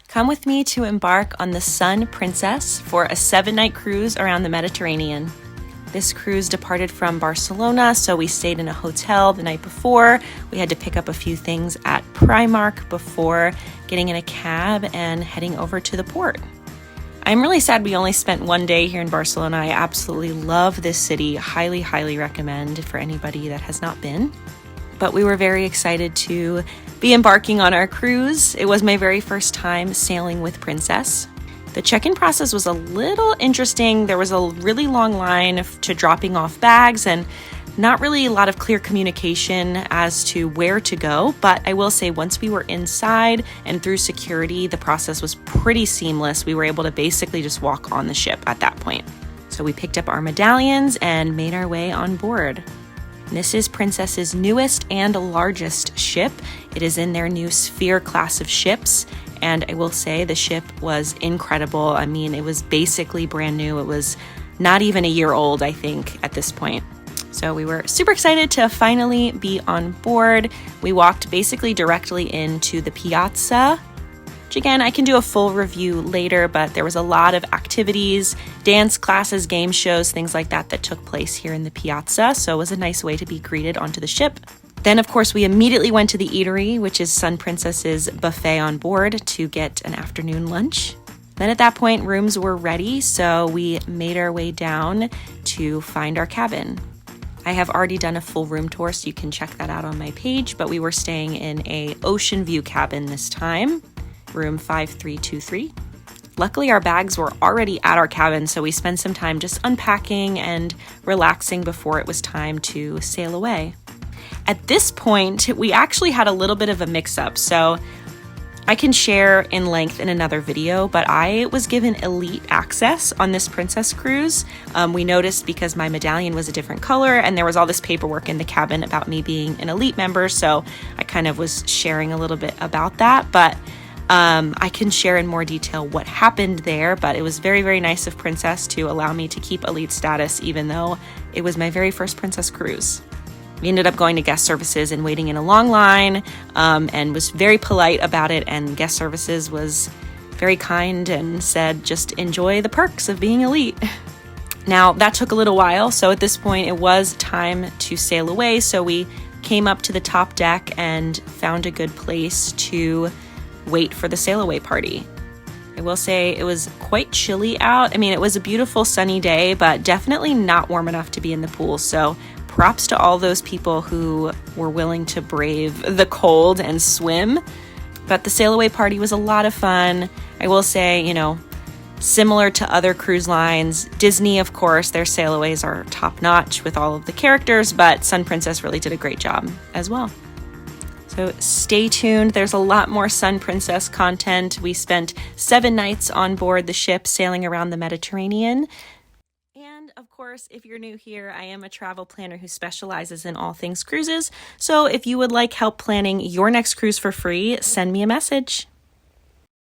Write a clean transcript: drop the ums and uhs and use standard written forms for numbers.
Come with me to embark on the Sun Princess for a 7-night cruise around the Mediterranean. This cruise departed from Barcelona, so we stayed in a hotel the night before. We had to pick up a few things at Primark before getting in a cab and heading over to the port. I'm really sad we only spent one day here in Barcelona. I absolutely love this city. Highly, highly recommend for anybody that has not been. But we were very excited to be embarking on our cruise. It was my very first time sailing with Princess. The check-in process was a little interesting. There was a really long line to dropping off bags and not really a lot of clear communication as to where to go. But I will say once we were inside and through security, the process was pretty seamless. We were able to basically just walk on the ship at that point. So we picked up our medallions and made our way on board. This is Princess's newest and largest ship. It is in their new Sphere class of ships, and I will say the ship was incredible. I mean, it was basically brand new. It was not even a year old, I think, at this point. So we were super excited to finally be on board. We walked basically directly into the piazza, which again, I can do a full review later, but there was a lot of activities, dance classes, game shows, things like that took place here in the piazza. So it was a nice way to be greeted onto the ship. Then, of course, we immediately went to the eatery, which is Sun Princess's buffet on board, to get an afternoon lunch. Then at that point, rooms were ready, so we made our way down to find our cabin. I have already done a full room tour, so you can check that out on my page, but we were staying in a ocean view cabin this time. Room 5323. Luckily, our bags were already at our cabin, so we spent some time just unpacking and relaxing before it was time to sail away. At this point, we actually had a little bit of a mix-up, so I can share in length in another video, but I was given elite access on this Princess cruise. We noticed because my medallion was a different color and there was all this paperwork in the cabin about me being an elite member, so I kind of was sharing a little bit about that, but I can share in more detail what happened there, but it was very, very nice of Princess to allow me to keep elite status, even though it was my very first Princess cruise. We ended up going to guest services and waiting in a long line, and was very polite about it, and guest services was very kind and said, just enjoy the perks of being elite. Now, that took a little while, so at this point it was time to sail away, so we came up to the top deck and found a good place to wait for the sail away party. I will say it was quite chilly out. I mean, it was a beautiful sunny day, but definitely not warm enough to be in the pool. So props to all those people who were willing to brave the cold and swim. But the sail away party was a lot of fun. I will say, similar to other cruise lines, Disney, of course, their sail aways are top notch with all of the characters, but Sun Princess really did a great job as well. So stay tuned. There's a lot more Sun Princess content. We spent 7 nights on board the ship sailing around the Mediterranean. And of course, if you're new here, I am a travel planner who specializes in all things cruises. So if you would like help planning your next cruise for free, send me a message.